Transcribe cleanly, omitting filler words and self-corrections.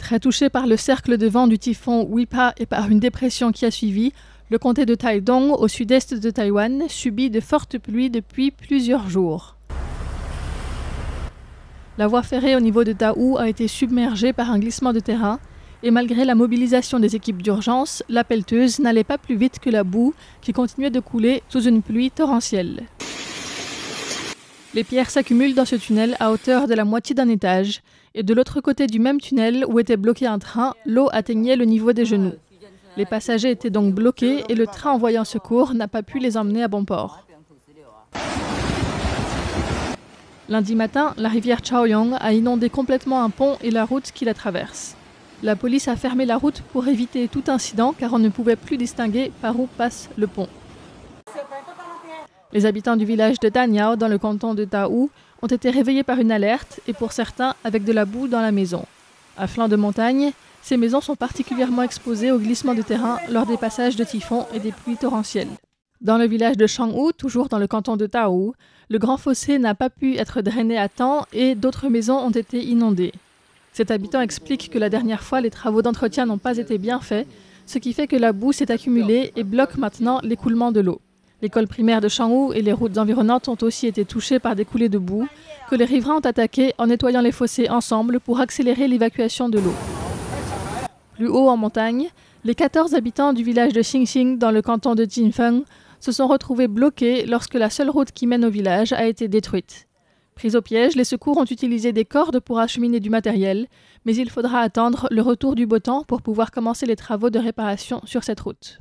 Très touché par le cercle de vent du typhon Wipa et par une dépression qui a suivi, le comté de Taidong, au sud-est de Taïwan, subit de fortes pluies depuis plusieurs jours. La voie ferrée au niveau de Daou a été submergée par un glissement de terrain et malgré la mobilisation des équipes d'urgence, la pelleteuse n'allait pas plus vite que la boue qui continuait de couler sous une pluie torrentielle. Les pierres s'accumulent dans ce tunnel à hauteur de la moitié d'un étage et de l'autre côté du même tunnel où était bloqué un train, l'eau atteignait le niveau des genoux. Les passagers étaient donc bloqués et le train envoyant secours n'a pas pu les emmener à bon port. Lundi matin, la rivière Chaoyang a inondé complètement un pont et la route qui la traverse. La police a fermé la route pour éviter tout incident car on ne pouvait plus distinguer par où passe le pont. Les habitants du village de Danyao, dans le canton de Daou, ont été réveillés par une alerte et pour certains avec de la boue dans la maison. À flanc de montagne, ces maisons sont particulièrement exposées aux glissements de terrain lors des passages de typhons et des pluies torrentielles. Dans le village de Shanghu, toujours dans le canton de Daou, le grand fossé n'a pas pu être drainé à temps et d'autres maisons ont été inondées. Cet habitant explique que la dernière fois, les travaux d'entretien n'ont pas été bien faits, ce qui fait que la boue s'est accumulée et bloque maintenant l'écoulement de l'eau. L'école primaire de Shanghu et les routes environnantes ont aussi été touchées par des coulées de boue que les riverains ont attaquées en nettoyant les fossés ensemble pour accélérer l'évacuation de l'eau. Plus haut en montagne, les 14 habitants du village de Xingxing dans le canton de Jinfeng se sont retrouvés bloqués lorsque la seule route qui mène au village a été détruite. Pris au piège, les secours ont utilisé des cordes pour acheminer du matériel, mais il faudra attendre le retour du beau temps pour pouvoir commencer les travaux de réparation sur cette route.